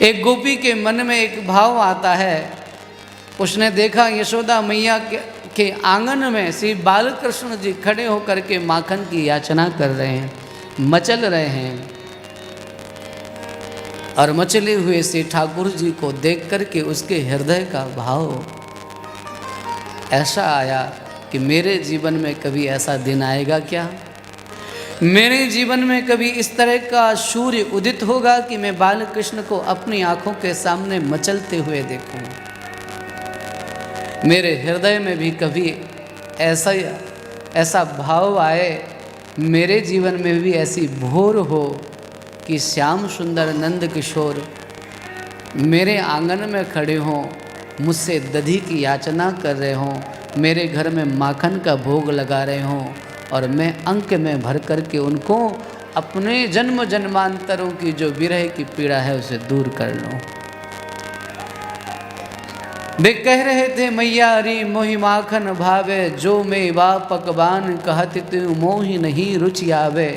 एक गोपी के मन में एक भाव आता है। उसने देखा यशोदा मैया के आंगन में श्री बालकृष्ण जी खड़े होकर के माखन की याचना कर रहे हैं, मचल रहे हैं। और मचले हुए श्री ठाकुर जी को देख करके उसके हृदय का भाव ऐसा आया कि मेरे जीवन में कभी ऐसा दिन आएगा क्या? मेरे जीवन में कभी इस तरह का सूर्य उदित होगा कि मैं बालकृष्ण को अपनी आंखों के सामने मचलते हुए देखूं। मेरे हृदय में भी कभी ऐसा भाव आए, मेरे जीवन में भी ऐसी भोर हो कि श्याम सुंदर नंद किशोर मेरे आंगन में खड़े हों, मुझसे दधी की याचना कर रहे हों, मेरे घर में माखन का भोग लगा रहे हों और मैं अंक में भर करके उनको अपने जन्म जन्मांतरों की जो विरह की पीड़ा है उसे दूर कर लूं। वे कह रहे थे मैया री मोहि माखन भावे, जो मैं वा पकवान कहत तू मोहि नहीं रुचि आवे।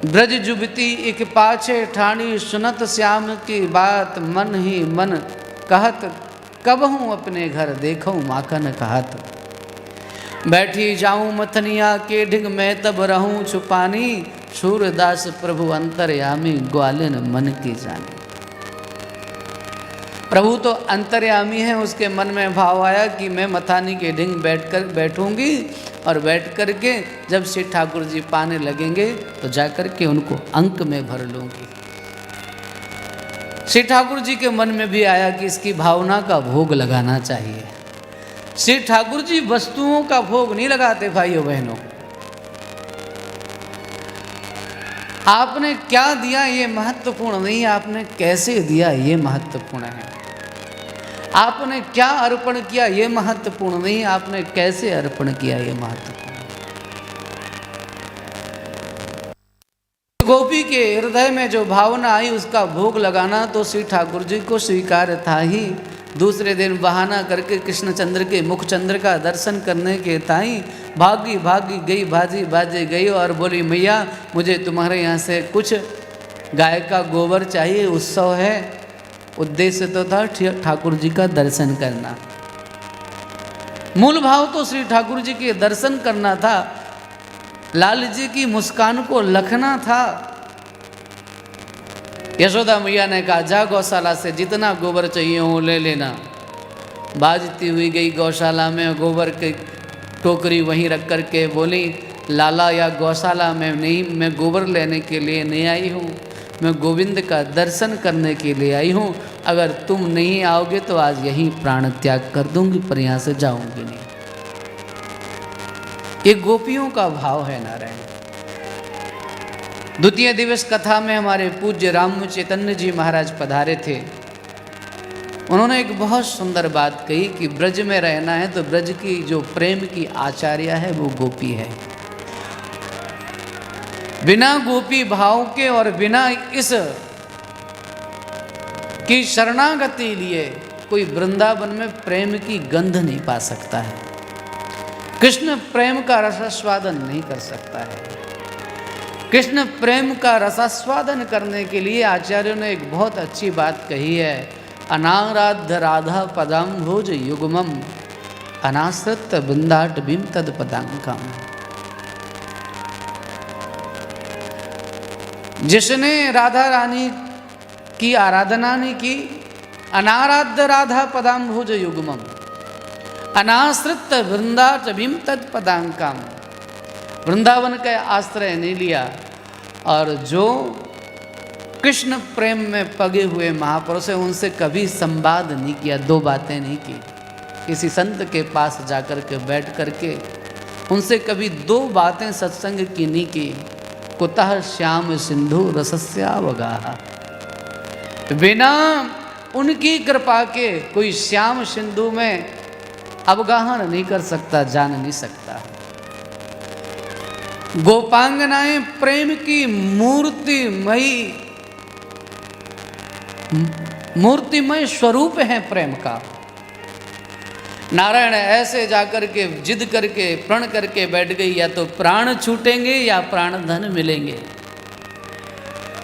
ब्रज जुबती एक पाछे ठाणी, सुनत श्याम की बात मन ही मन कहत, कब हूँ अपने घर देखूँ माखन कहत। बैठी जाऊँ मथनिया के ढिग में तब रहूँ छुपानी, सूरदास प्रभु अंतर्यामी ग्वालिन मन की जानी। प्रभु तो अंतर्यामी है, उसके मन में भाव आया कि मैं मथानी के ढिंग बैठूंगी और बैठ करके जब श्री ठाकुर जी पाने लगेंगे तो जाकर के उनको अंक में भर लूंगी। श्री ठाकुर जी के मन में भी आया कि इसकी भावना का भोग लगाना चाहिए। श्री ठाकुर जी वस्तुओं का भोग नहीं लगाते भाइयों बहनों। आपने क्या दिया ये महत्वपूर्ण नहीं, आपने कैसे दिया ये महत्वपूर्ण है। आपने क्या अर्पण किया ये महत्वपूर्ण नहीं, आपने कैसे अर्पण किया ये महत्वपूर्ण। गोपी के हृदय में जो भावना आई उसका भोग लगाना तो श्री ठाकुर जी को स्वीकार था ही। दूसरे दिन बहाना करके कृष्णचंद्र के मुखचंद्र का दर्शन करने के ताई भागी भागी गई, बाजी बाजे गई और बोली मैया मुझे तुम्हारे यहाँ से कुछ गाय का गोबर चाहिए, उत्सव है। उद्देश्य तो था ठाकुर जी का दर्शन करना, मूल भाव तो श्री ठाकुर जी के दर्शन करना था, लाल जी की मुस्कान को लखना था। यशोदा मैया ने कहा जा गौशाला से जितना गोबर चाहिए वो ले लेना। बाजती हुई गई गौशाला में, गोबर की टोकरी वहीं रख कर के बोली लाला या गौशाला में नहीं, मैं गोबर लेने के लिए नहीं आई हूँ, मैं गोविंद का दर्शन करने के लिए आई हूँ। अगर तुम नहीं आओगे तो आज यहीं प्राण त्याग कर दूंगी, पर यहाँ से जाऊंगी नहीं। ये गोपियों का भाव है नारायण। द्वितीय दिवस कथा में हमारे पूज्य राम चैतन्य जी महाराज पधारे थे। उन्होंने एक बहुत सुंदर बात कही कि ब्रज में रहना है तो ब्रज की जो प्रेम की आचार्य है वो गोपी है। बिना गोपी भाव के और बिना इस की शरणागति लिए कोई वृंदावन में प्रेम की गंध नहीं पा सकता है, कृष्ण प्रेम का रसास्वादन नहीं कर सकता है। कृष्ण प्रेम का रसास्वादन करने के लिए आचार्यों ने एक बहुत अच्छी बात कही है, अनाराध्य राधा पदाम्भोज युग्मम अनाश्रित बिंदाट बिम तद पदांकम। जिसने राधा रानी की आराधना नहीं की, अनाराध्य राधा पदाम्भोज युग्मम अनाश्रित वृंदाट बिम तद पदांकम, वृंदावन का आश्रय नहीं लिया और जो कृष्ण प्रेम में पगे हुए महापुरुष हैं उनसे कभी संवाद नहीं किया, दो बातें नहीं की, किसी संत के पास जाकर के बैठ करके उनसे कभी दो बातें सत्संग की नहीं की। कुतः श्याम सिंधु रसस्यावगाह, बिना उनकी कृपा के कोई श्याम सिंधु में अवगाहन नहीं कर सकता, जान नहीं सकता। गोपांगनाएं प्रेम की मूर्तिमय स्वरूप है प्रेम का। नारायण ऐसे जाकर के जिद करके प्रण करके बैठ गई, या तो प्राण छूटेंगे या प्राण धन मिलेंगे।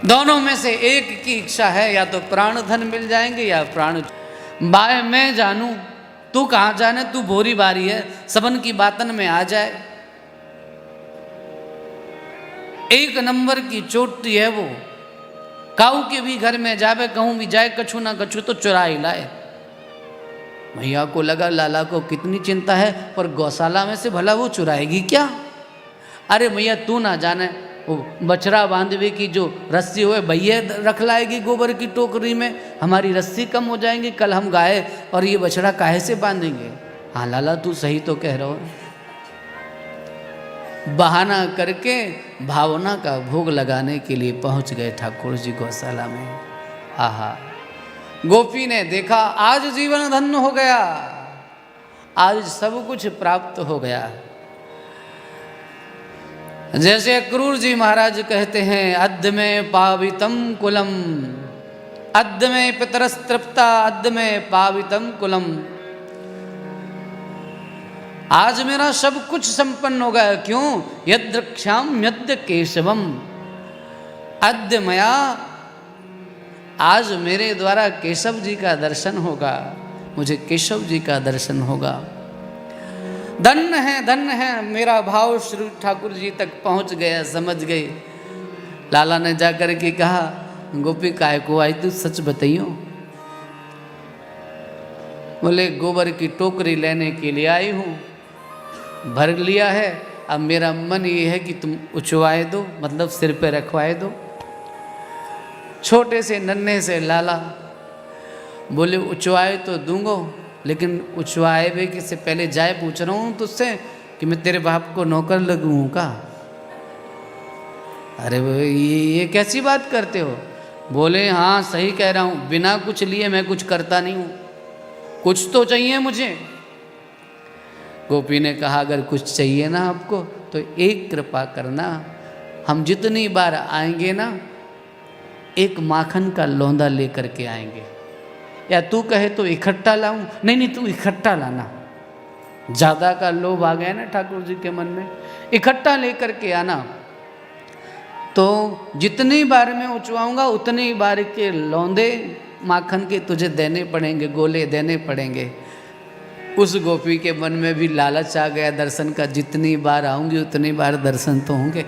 दोनों में से एक की इच्छा है, या तो प्राण धन मिल जाएंगे या प्राण। बाय मैं जानूं, तू कहाँ जाने, तू भोरी बारी है, सबन की बातन में आ जाए। एक नंबर की चोटी है वो, काऊ के भी घर में जावे, कहूं भी जाए, कछु ना कछु तो चुरा ही लाए। भैया को लगा लाला को कितनी चिंता है, पर गौशाला में से भला वो चुराएगी क्या। अरे भैया तू ना जाने, वो बछड़ा बांधवे की जो रस्सी हुए भैया रख लाएगी गोबर की टोकरी में, हमारी रस्सी कम हो जाएंगी, कल हम गाय और ये बछड़ा काहे से बांधेंगे। हाँ लाला तू सही तो कह रहा हो। बहाना करके भावना का भोग लगाने के लिए पहुंच गए ठाकुर जी गौशाला में। आहा, गोपी ने देखा आज जीवन धन्य हो गया, आज सब कुछ प्राप्त हो गया। जैसे क्रूर जी महाराज कहते हैं, अद्य में पावितम कुलम, अद्य में पितरस्तृप्ता, अद्य में पावितम कुलम। आज मेरा सब कुछ संपन्न हो गया। क्यों? यद्रक्ष्याम यद्य केशवम, अद्य मया, आज मेरे द्वारा केशव जी का दर्शन होगा, मुझे केशव जी का दर्शन होगा। धन्य है मेरा भाव श्री ठाकुर जी तक पहुंच गया, समझ गए। लाला ने जाकर के कहा, गोपी काय को आई तू, सच बताइयो। बोले गोबर की टोकरी लेने के लिए आई हूँ, भर लिया है, अब मेरा मन ये है कि तुम उचवाए दो, मतलब सिर पे रखवाए दो। छोटे से नन्हे से लाला बोले उचवाए तो दूंगो, लेकिन उचवाए भी कि से पहले जाए पूछ रहा हूँ तुझसे कि मैं तेरे बाप को नौकर लगूँ का। अरे ये कैसी बात करते हो। बोले हाँ सही कह रहा हूँ, बिना कुछ लिए मैं कुछ करता नहीं हूँ, कुछ तो चाहिए मुझे। गोपी ने कहा अगर कुछ चाहिए ना आपको तो एक कृपा करना, हम जितनी बार आएंगे ना एक माखन का लौंदा लेकर के आएंगे, या तू कहे तो इकट्ठा लाऊं। नहीं तू इकट्ठा लाना, ज़्यादा का लोभ आ गया ना ठाकुर जी के मन में, इकट्ठा लेकर के आना। तो जितनी बार मैं उचवाऊंगा उतनी बार के लौंदे माखन के तुझे देने पड़ेंगे, गोले देने पड़ेंगे। उस गोपी के मन में भी लालच आ गया दर्शन का, जितनी बार आऊंगी उतनी बार दर्शन तो होंगे।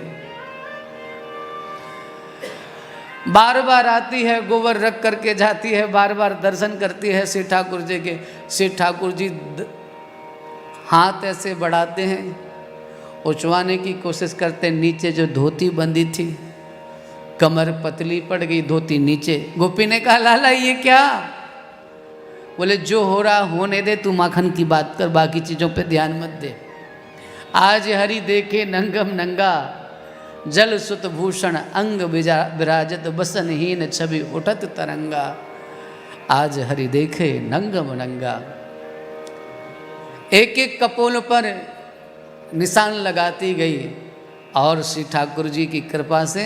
बार बार आती है, गोबर रख करके जाती है, बार बार दर्शन करती है श्री ठाकुर जी के। श्री ठाकुर जी हाथ ऐसे बढ़ाते हैं, उचवाने की कोशिश करते, नीचे जो धोती बंधी थी, कमर पतली पड़ गई, धोती नीचे। गोपी ने कहा लाला ये क्या। बोले जो हो रहा होने दे, तू माखन की बात कर, बाकी चीज़ों पे ध्यान मत दे। आज हरि देखे नंगम नंगा, जल सुत भूषण अंग विराजत, बसनहीन छवि उठत तरंगा। आज हरि देखे नंगम नंगा। एक एक कपोल पर निशान लगाती गई, और श्री ठाकुर जी की कृपा से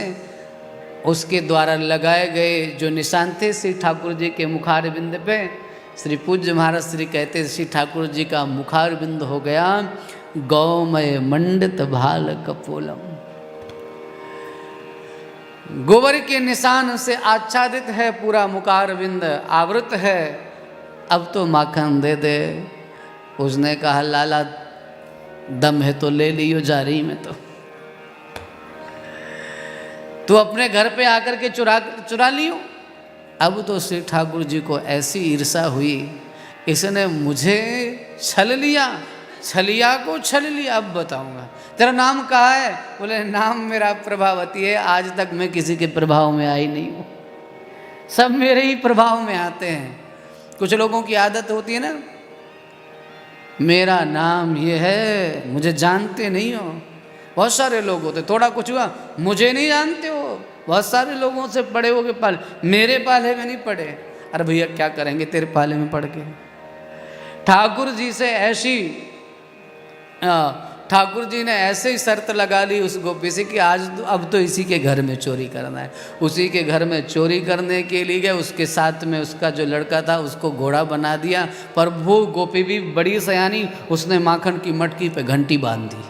उसके द्वारा लगाए गए जो निशान थे श्री ठाकुर जी के मुखार बिंद पे, श्री पूज्य महाराज श्री कहते श्री ठाकुर जी का मुखार बिंद हो गया गौमय मंडित भाल कपोलम। गोबर के निशान से आच्छादित है पूरा मुखार बिंद, आवृत है। अब तो माखन दे दे। उसने कहा लाला दम है तो ले लियो, जा रही में तो अपने घर पे आकर के चुरा लियो। अब तो श्री ठाकुर जी को ऐसी ईर्षा हुई, इसने मुझे छल लिया, छलिया को छल लिया। अब बताऊंगा तेरा नाम कहाँ है। बोले नाम मेरा प्रभावती है, आज तक मैं किसी के प्रभाव में आई नहीं हूँ, सब मेरे ही प्रभाव में आते हैं। कुछ लोगों की आदत होती है ना, मेरा नाम ये है, मुझे जानते नहीं हो। बहुत सारे लोग होते, थोड़ा कुछ हुआ मुझे नहीं जानते हो। बहुत सारे लोगों से पड़े हो के पाले, मेरे पाले में नहीं पड़े। अरे भैया क्या करेंगे तेरे पाले में पड़ के। ठाकुर जी से ऐसी ठाकुर जी ने ऐसे ही शर्त लगा ली उस गोपी से कि आज तो अब तो इसी के घर में चोरी करना है। उसी के घर में चोरी करने के लिए गए, उसके साथ में उसका जो लड़का था उसको घोड़ा बना दिया। पर वो गोपी भी बड़ी सयानी, उसने माखन की मटकी पे घंटी बांध दी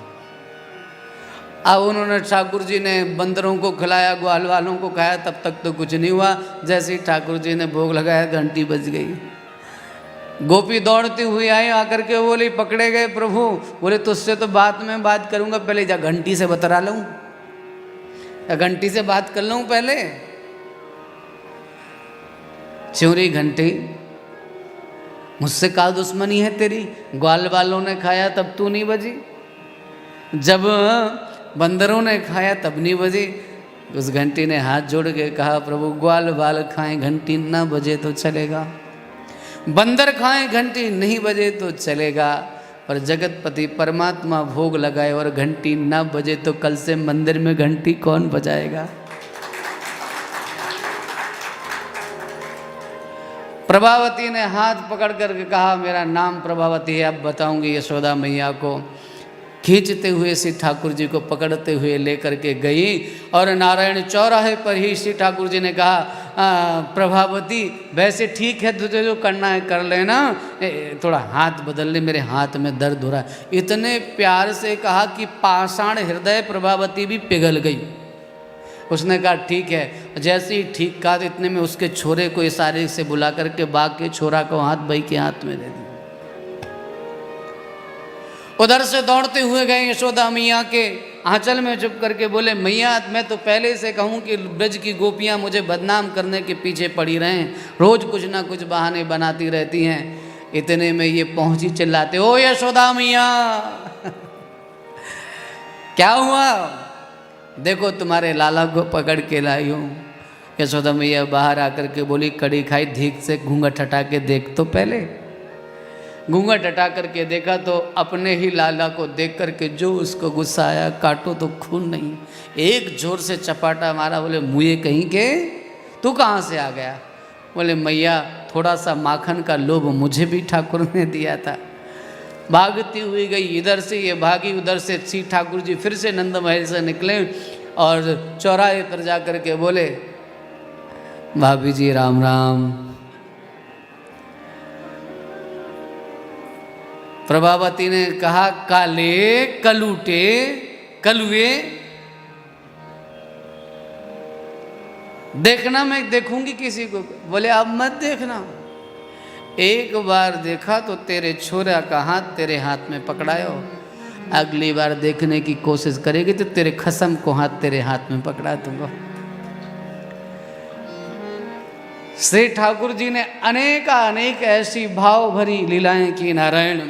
अब उन्होंने ठाकुर जी ने बंदरों को खिलाया, ग्वाल वालों को खाया, तब तक तो कुछ नहीं हुआ। जैसे ही ठाकुर जी ने भोग लगाया घंटी बज गई। गोपी दौड़ती हुई आई, आकर के बोली, पकड़े गए प्रभु। बोले तुझसे तो बात में बात करूंगा, पहले जा घंटी से बतरा लूं, या घंटी से बात कर लूं पहले। चोरी घंटी, मुझसे का दुश्मनी है तेरी? ग्वाल वालों ने खाया तब तू नहीं बजी, जब बंदरों ने खाया तब नहीं बजी। उस घंटी ने हाथ जोड़ के कहा, प्रभु ग्वाल वाल खाएं घंटी ना बजे तो चलेगा, बंदर खाएं घंटी नहीं बजे तो चलेगा, पर जगतपति परमात्मा भोग लगाए और घंटी ना बजे तो कल से मंदिर में घंटी कौन बजाएगा? प्रभावती ने हाथ पकड़ करके कहा, मेरा नाम प्रभावती है, अब बताऊंगी यशोदा मैया को। खींचते हुए श्री ठाकुर जी को पकड़ते हुए लेकर के गई और नारायण चौराहे पर ही श्री ठाकुर जी ने कहा, प्रभावती वैसे ठीक है, तुझे जो करना है कर लेना, थोड़ा हाथ बदल ले, मेरे हाथ में दर्द हो रहा है। इतने प्यार से कहा कि पाषाण हृदय प्रभावती भी पिघल गई। उसने कहा ठीक है। जैसे ही ठीक कहा, इतने में उसके छोरे को इशारे से बुला करके बाग के छोरा को हाथ भाई के हाथ में दे दिया। उधर से दौड़ते हुए गए यशोदा मैया के आंचल में चुप करके बोले, मैया मैं तो पहले से कहूँ कि ब्रज की गोपियाँ मुझे बदनाम करने के पीछे पड़ी रहें, रोज कुछ ना कुछ बहाने बनाती रहती हैं। इतने में ये पहुँची, चिल्लाते, ओ यशोदा मैया क्या हुआ? देखो तुम्हारे लाला को पकड़ के लाई हूँ। यशोदा मैया बाहर आकर के बोली, कड़ी खाई धीक से घूंघट हटा के देख तो पहले। घूंघट हटा करके देखा तो अपने ही लाला को देख करके जो उसको गुस्सा आया, काटो तो खून नहीं, एक जोर से चपाटा मारा। बोले मुझे कहीं के तू कहाँ से आ गया? बोले मैया थोड़ा सा माखन का लोभ मुझे भी ठाकुर ने दिया था। भागती हुई गई, इधर से ये भागी, उधर से श्री ठाकुर जी फिर से नंद महल से निकले और चौराहे पर जा कर के बोले, भाभी जी राम राम। प्रभावती ने कहा, काले कलूटे कलुए, देखना मैं देखूंगी किसी को। बोले अब मत देखना, एक बार देखा तो तेरे छोरा का हाथ तेरे हाथ में पकड़ायो, अगली बार देखने की कोशिश करेगी तो तेरे खसम को हाथ तेरे हाथ में पकड़ा दूंगा। श्री ठाकुर जी ने अनेक ऐसी भाव भरी लीलाएं की। नारायण